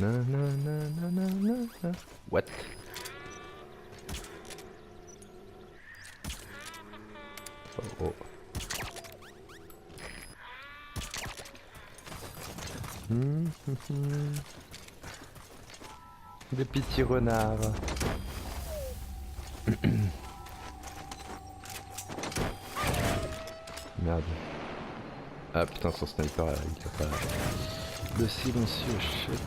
Na. What? Oh. Des petits renards. Merde. Ah putain, son sniper là, il a pas le silencieux, shit.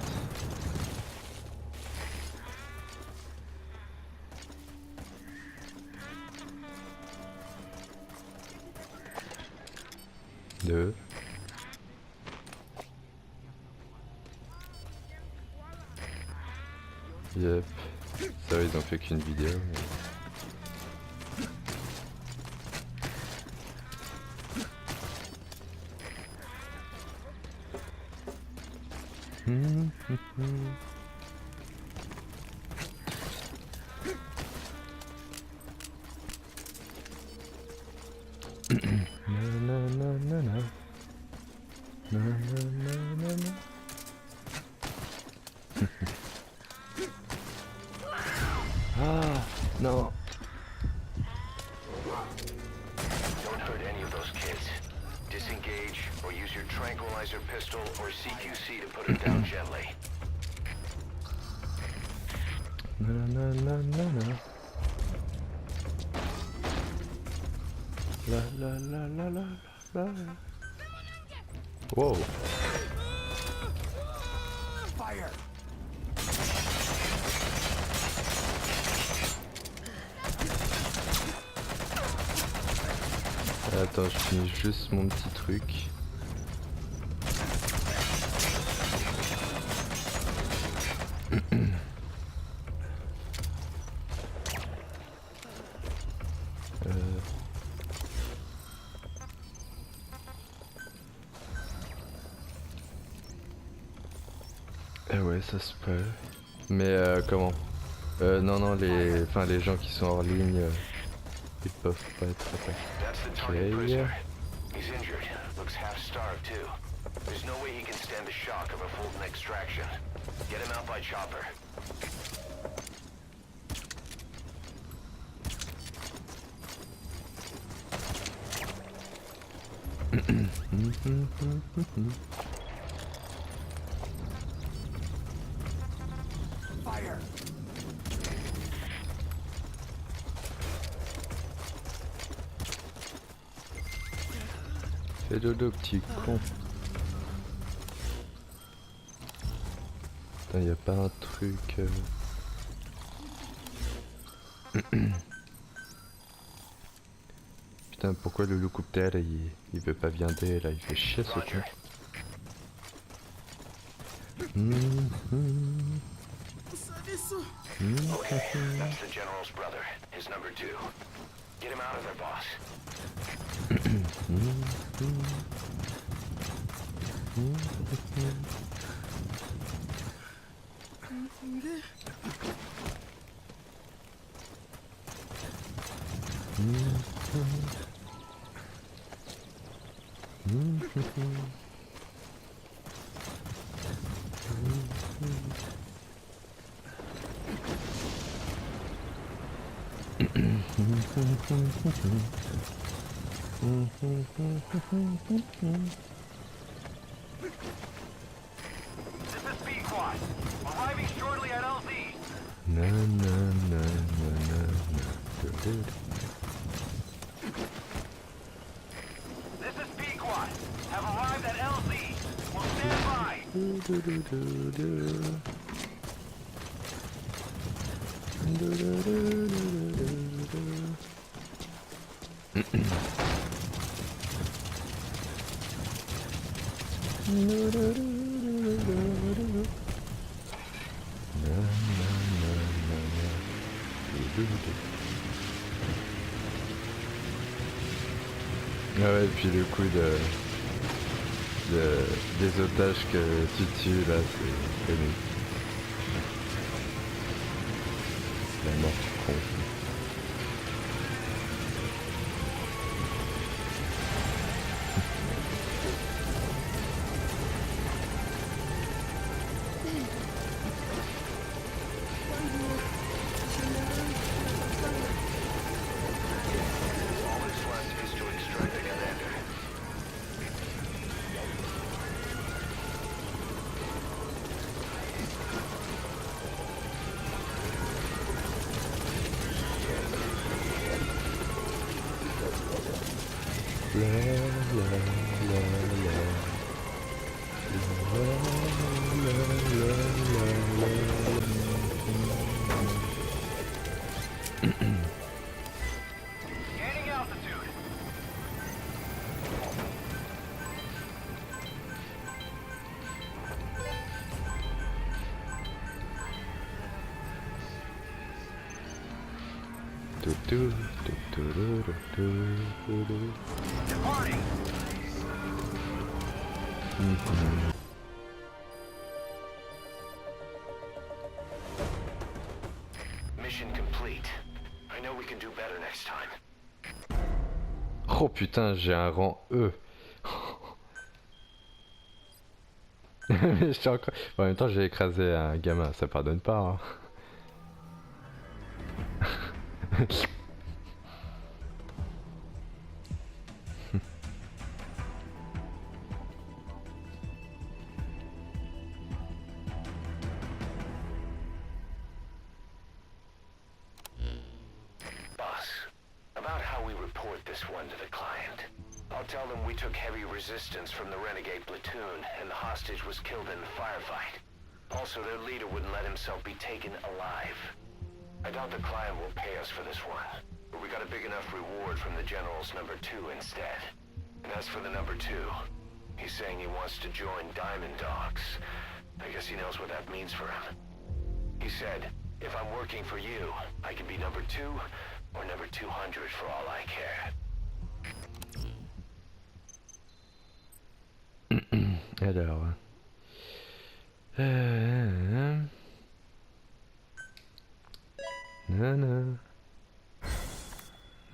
Deux. Yep. Ça, ils ont fait qu'une vidéo. Mais... Ah, non. Don't hurt any of those kids. Disengage or use your tranquilizer pistol or CQC to put them down gently. La. Wow. Fire! Attends, je finis juste mon petit truc. Ouais, ça se peut. Mais comment non, les gens qui sont hors ligne, ils peuvent pas être attaqués. He's injured. Looks half starved too. There's no way he can stand the shock of a Fulton extraction. Get him out by chopper. Fire! Fais dodo, petit con. Putain, y a pas un truc... Putain, pourquoi le loup-coupe-terre, il veut pas viander, là, il fait chier ce con. Okay, that's the general's brother, his number 2. Get him out of there, boss. This is B-Quad. Arriving shortly at LZ. Na. This is B-Quad. Have arrived at LZ. We'll stand by. Ah ouais, et puis le coup des otages que tu tues là, c'est connu. La mort du con. La, la, la, la. La, la, la, Gaining altitude. Tu, tu, tu, tu, tu, tu, tu, tu. Departing. Mission complete. I know we can do better next time. Oh putain, j'ai un rang E. J'étais encore... En même temps, j'ai écrasé un gamin, ça pardonne pas. Hein. Boss, about how we report this one to the client. I'll tell them we took heavy resistance from the renegade platoon and the hostage was killed in the firefight. Also, their leader wouldn't let himself be taken alive. I doubt the client will pay us for this one, but we got a big enough reward from the General's number 2 instead. And as for the number 2, he's saying he wants to join Diamond Dogs. I guess he knows what that means for him. He said, if I'm working for you, I can be number 2 or number 200 for all I care. Alors... Nana.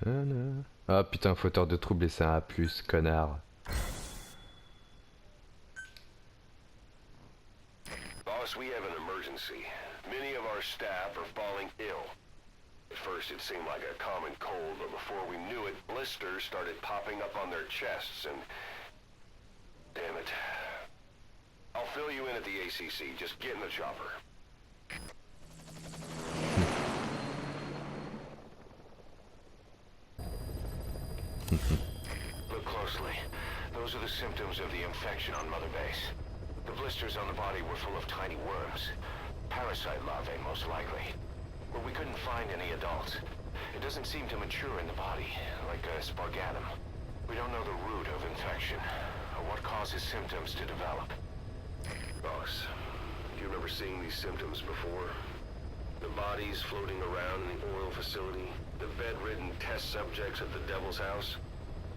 Nana. Ah putain, fauteur de troubles et c'est un A+, connard. Boss, we have an emergency. Many of our staff are falling ill. At first it seemed like a common cold, but before we knew it, blisters started popping up on their chests and... Damn it. I'll fill you in at the ACC. Just get in the chopper. Look closely. Those are the symptoms of the infection on Mother Base. The blisters on the body were full of tiny worms. Parasite larvae, most likely. But we couldn't find any adults. It doesn't seem to mature in the body, like a spargatum. We don't know the root of infection, or what causes symptoms to develop. Boss, do you remember seeing these symptoms before? The bodies floating around in the oil facility, the bedridden test subjects at the Devil's House.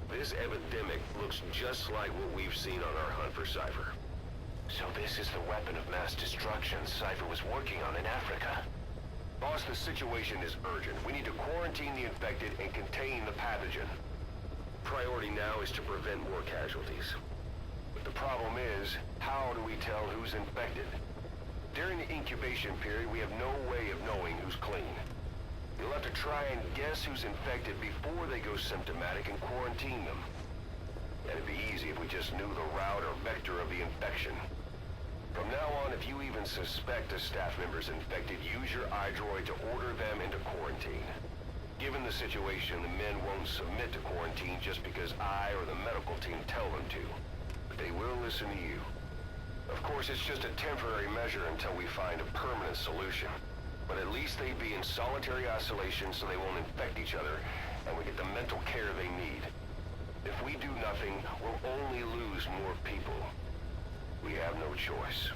This epidemic looks just like what we've seen on our hunt for Cypher. So this is the weapon of mass destruction Cypher was working on in Africa. Boss, the situation is urgent. We need to quarantine the infected and contain the pathogen. Priority now is to prevent more casualties. But the problem is, how do we tell who's infected? During the incubation period, we have no way of knowing who's clean. You'll have to try and guess who's infected before they go symptomatic and quarantine them. And it'd be easy if we just knew the route or vector of the infection. From now on, if you even suspect a staff member's infected, use your iDroid to order them into quarantine. Given the situation, the men won't submit to quarantine just because I or the medical team tell them to. But they will listen to you. Of course, it's just a temporary measure until we find a permanent solution. But at least they'd be in solitary isolation so they won't infect each other, and we get the mental care they need. If we do nothing, we'll only lose more people. We have no choice.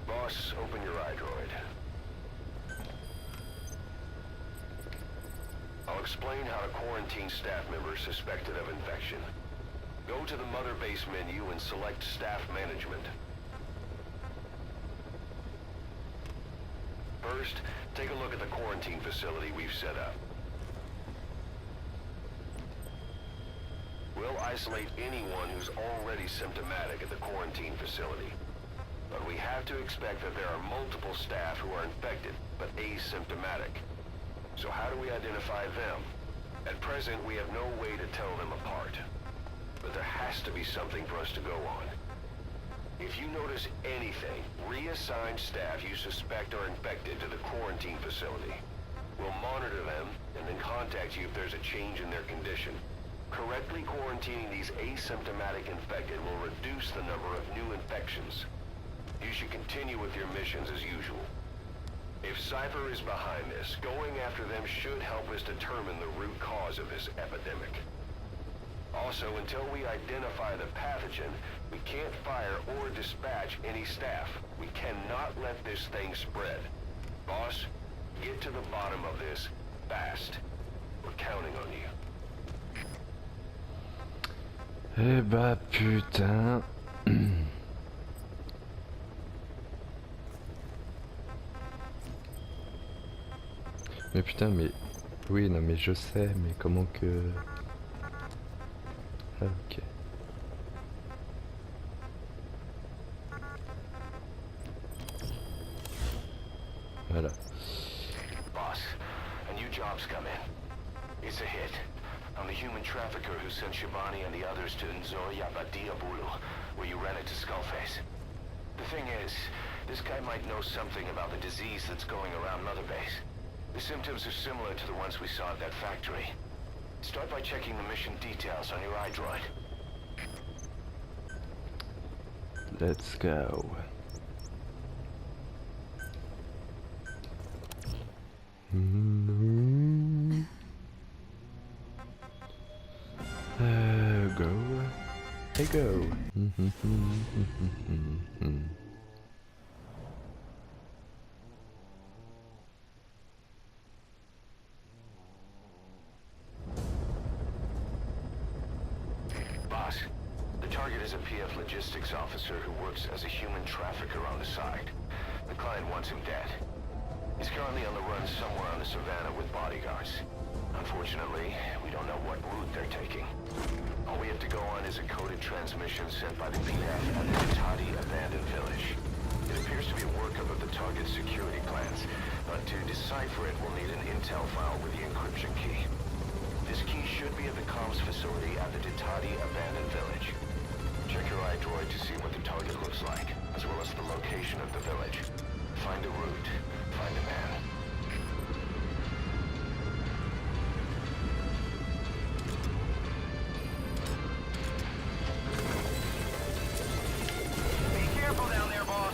Boss, open your iDroid. I'll explain how to quarantine staff members suspected of infection. Go to the Mother Base menu and select Staff Management. First, take a look at the quarantine facility we've set up. We'll isolate anyone who's already symptomatic at the quarantine facility. But we have to expect that there are multiple staff who are infected, but asymptomatic. So how do we identify them? At present, we have no way to tell them apart. But there has to be something for us to go on. If you notice anything, reassign staff you suspect are infected to the quarantine facility. We'll monitor them and then contact you if there's a change in their condition. Correctly quarantining these asymptomatic infected will reduce the number of new infections. You should continue with your missions as usual. If Cypher is behind this, going after them should help us determine the root cause of this epidemic. Also, until we identify the pathogen, we can't fire or dispatch any staff. We cannot let this thing spread. Boss, get to the bottom of this fast. We're counting on you. Eh bah putain. Mais putain, mais... Oui, non mais je sais, mais comment que... Ah, ok. Voilà. Boss, a new job's come in. It's a hit. I'm the human trafficker who sent Shibani and the others to Nzoya Badiabulu, where you ran into Skullface. The thing is, this guy might know something about the disease that's going around Mother Base. The symptoms are similar to the ones we saw at that factory. Start by checking the mission details on your iDroid. Let's go. Go. Hey, go. Boss, the target is a PF logistics officer who works as a human trafficker on the side. The client wants him dead. He's currently on the run somewhere on the savannah with bodyguards. Unfortunately, we don't know what route they're taking. All we have to go on is a coded transmission sent by the PF at the Itadi abandoned village. It appears to be a workup of the target's security plans, but to decipher it, we'll need an intel file with the encryption key. This key should be at the comms facility at the Itadi abandoned village. Check your iDroid to see what the target looks like, as well as the location of the village. Find a route. Find a man. Be careful down there, boss.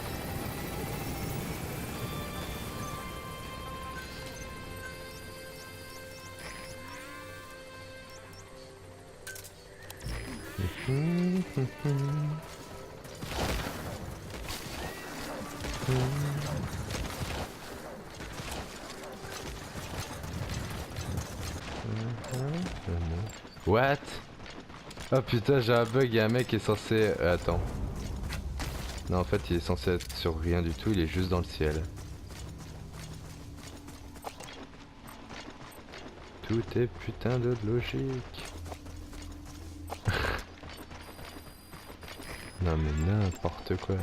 What? Oh putain, j'ai un bug, il y a un mec qui est censé... attends. Non, en fait, il est censé être sur rien du tout, il est juste dans le ciel. Tout est putain de logique. Non mais n'importe quoi.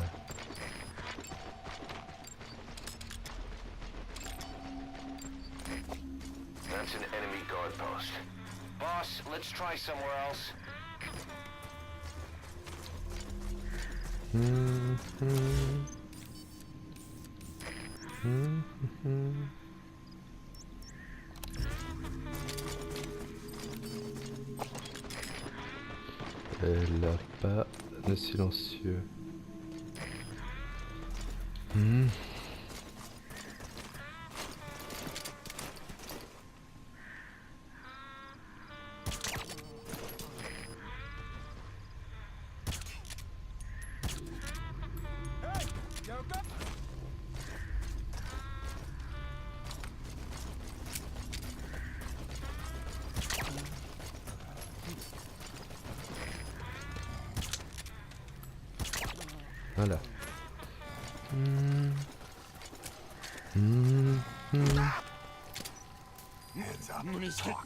That's an enemy guard post. Boss, let's try somewhere else. Elle a pas de silencieux. Voilà. Hands up. Talk.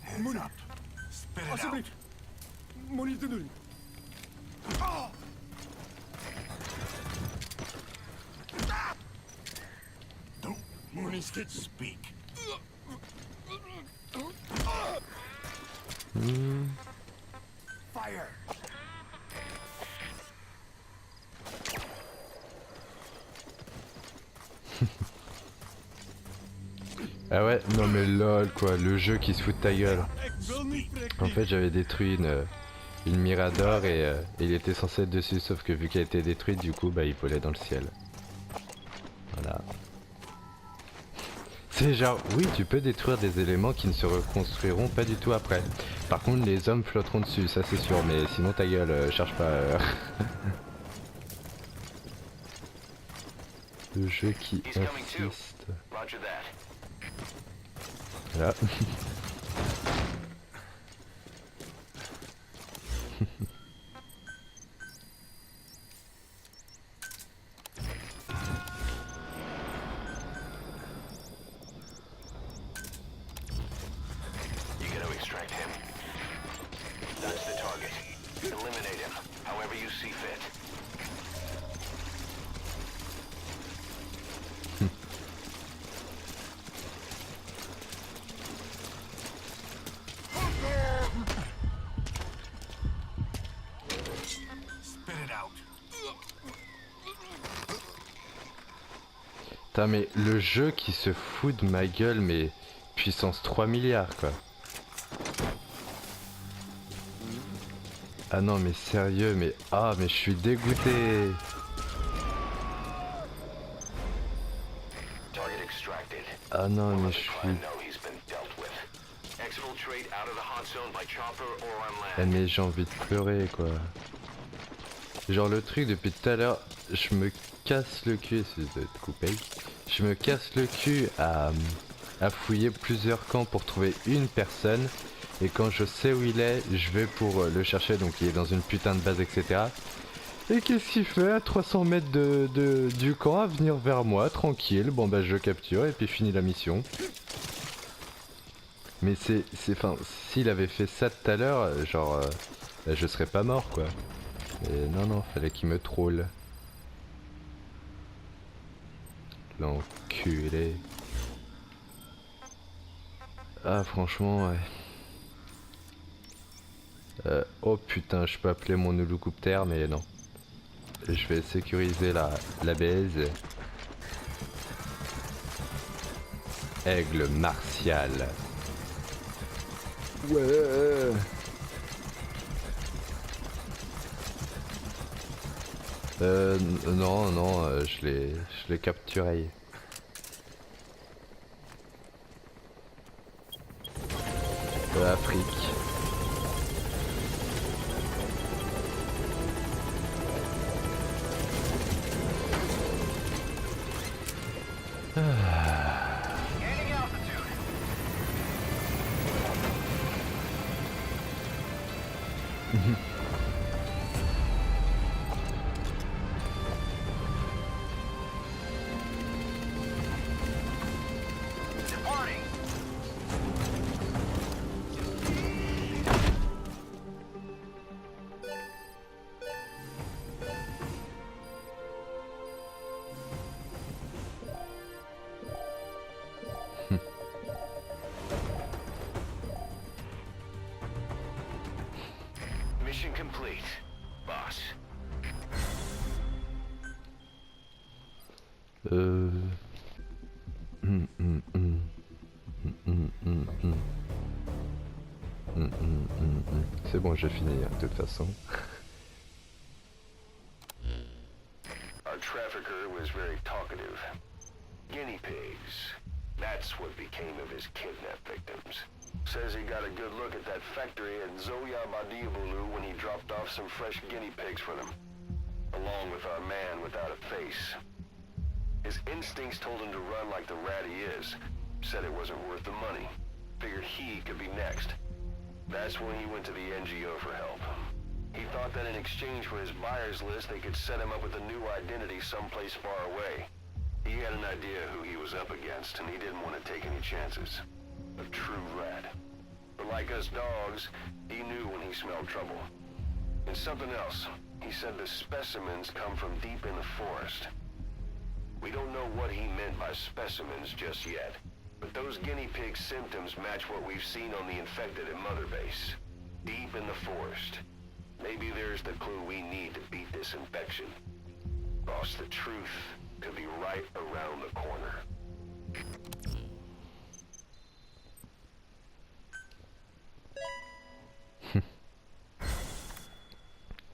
Hands up. Spit it out. Don't speak. Fire. Ah ouais, non mais lol quoi, le jeu qui se fout de ta gueule. En fait j'avais détruit une Mirador et il était censé être dessus, sauf que vu qu'elle a été détruite, du coup bah il volait dans le ciel. Voilà. C'est genre, oui tu peux détruire des éléments qui ne se reconstruiront pas du tout après. Par contre les hommes flotteront dessus, ça c'est sûr, mais sinon ta gueule, cherche pas. Le jeu qui insiste. Voilà. Putain mais le jeu qui se fout de ma gueule, mais puissance 3 milliards quoi. Ah non mais sérieux, mais ah mais je suis dégoûté. Ah non mais je suis... Ah mais j'ai envie de pleurer quoi. Genre le truc depuis tout à l'heure, je me casse le cul, si vous êtes coupé, je me casse le cul à fouiller plusieurs camps pour trouver une personne, et quand je sais où il est, je vais pour le chercher, donc il est dans une putain de base, etc. Et qu'est-ce qu'il fait à 300 mètres du camp à venir vers moi, tranquille, bon bah je le capture et puis fini la mission. Mais enfin, s'il avait fait ça tout à l'heure, genre, bah, je serais pas mort quoi. Et non, fallait qu'il me troll. L'enculé. Ah, franchement, ouais. Oh putain, je peux appeler mon hélicoptère, mais non. Je vais sécuriser la baise. Aigle martial. Ouais. Non, je l'ai capturé. Afrique. Mission complete, boss. C'est bon, j'ai fini de toute façon. Our trafficker was very talkative. Guinea pigs. That's what became of his kidnapped victims. Says he got a good look at that factory at Zoya Badiabulu when he dropped off some fresh guinea pigs for them. Along with our man without a face. His instincts told him to run like the rat he is. Said it wasn't worth the money. Figured he could be next. That's when he went to the NGO for help. He thought that in exchange for his buyer's list, they could set him up with a new identity someplace far away. He had an idea who he was up against, and he didn't want to take any chances. A true rat. But like us dogs, he knew when he smelled trouble. And something else. He said the specimens come from deep in the forest. We don't know what he meant by specimens just yet. But those guinea pig symptoms match what we've seen on the infected at Mother Base. Deep in the forest. Maybe there's the clue we need to beat this infection. Boss, the truth could be right around the corner.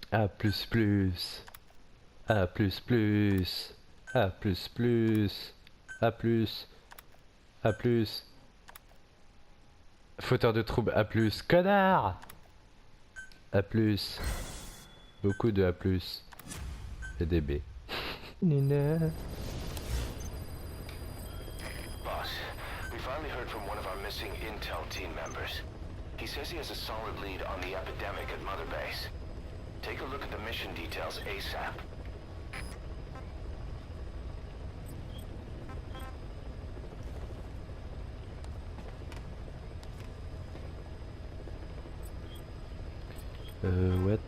A plus plus. A plus plus. A plus plus. A plus. A plus. Fauteur de troubles A plus. Connard. A plus. Beaucoup de A plus. Et des B. Nina. Boss, we finally heard from one of our missing intel team members. He says he has a solid lead on the epidemic at Mother Base. Take a look at the mission details ASAP. What?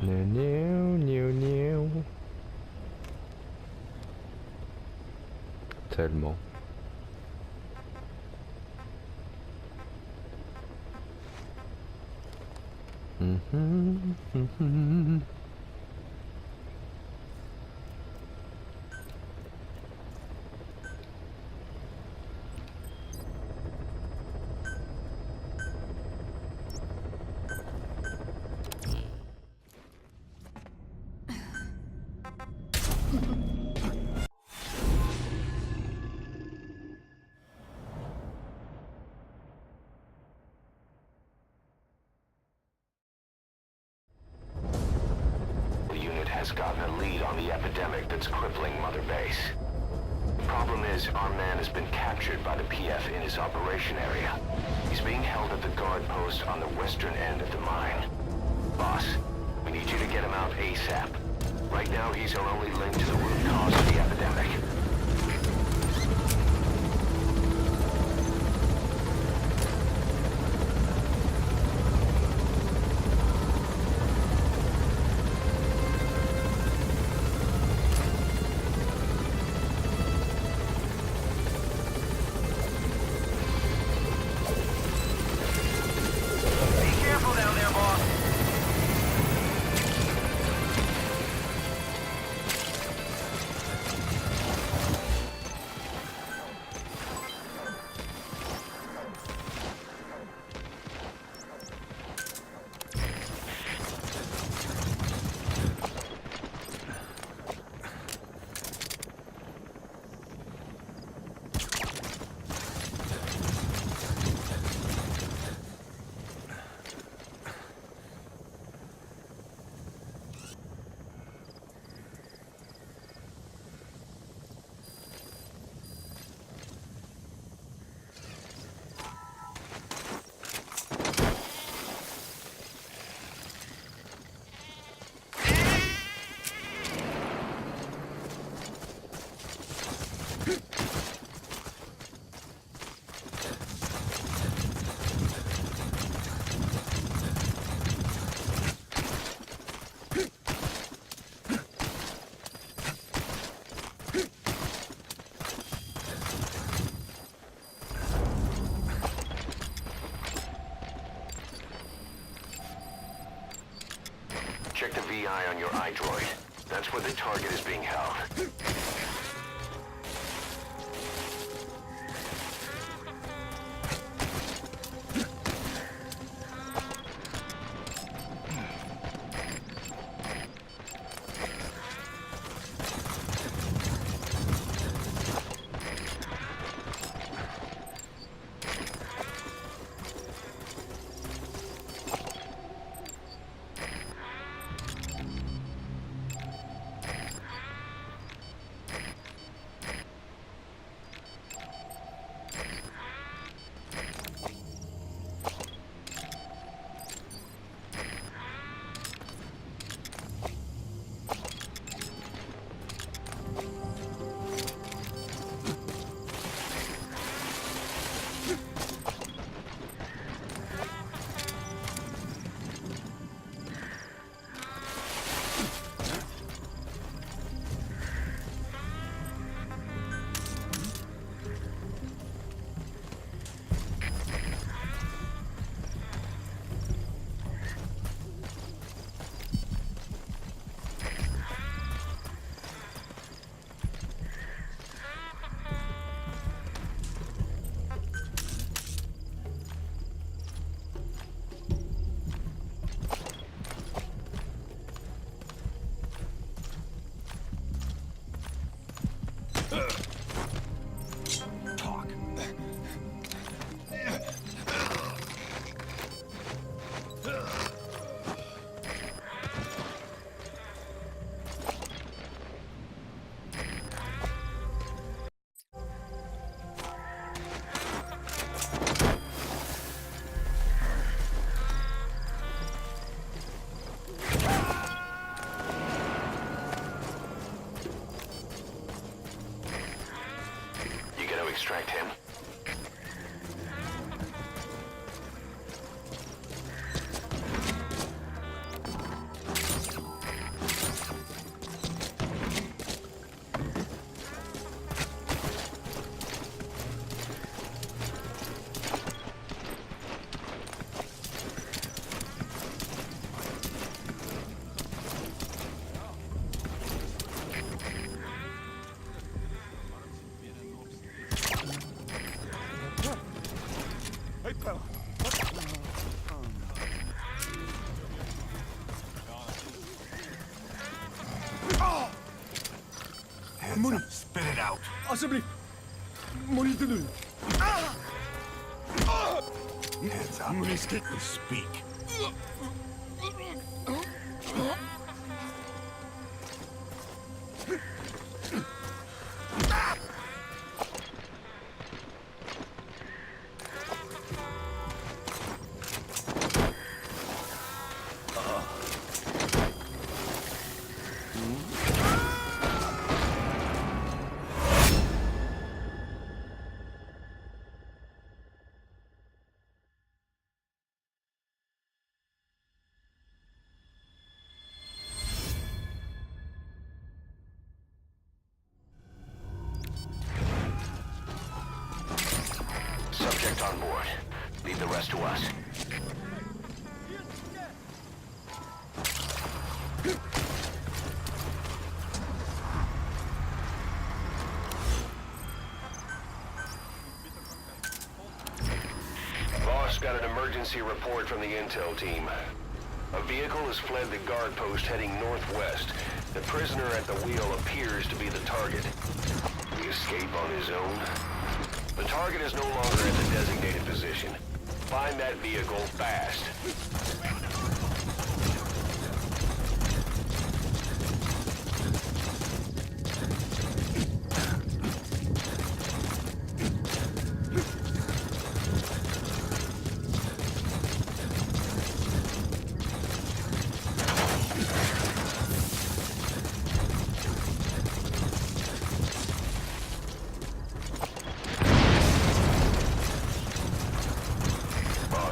No. Tellement. The unit has gotten a lead on the epidemic that's crippling Mother Base. The problem is, our man has been captured by the PF in his operation area. He's being held at the guard post on the western end of the mine. Boss, we need you to get him out ASAP. Right now, he's our only link to the root cause of the epidemic. Check the VI on your iDroid. That's where the target is being held. distract him. Hands up. Spit it out. Alsjeblieft. Moet niet te doen. Hands up. Moet niet schikken. Speak. Subject on board. Leave the rest to us. Boss got an emergency report from the intel team. A vehicle has fled the guard post heading northwest. The prisoner at the wheel appears to be the target. The escape on his own? The target is no longer in the designated position. Find that vehicle fast.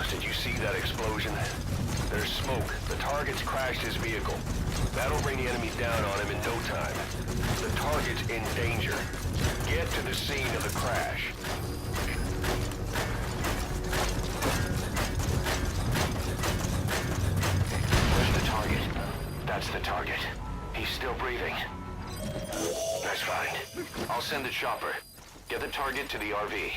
Did you see that explosion? There's smoke. The target's crashed his vehicle. That'll bring the enemy down on him in no time. The target's in danger. Get to the scene of the crash. Where's the target? That's the target. He's still breathing. Nice find. I'll send the chopper. Get the target to the RV.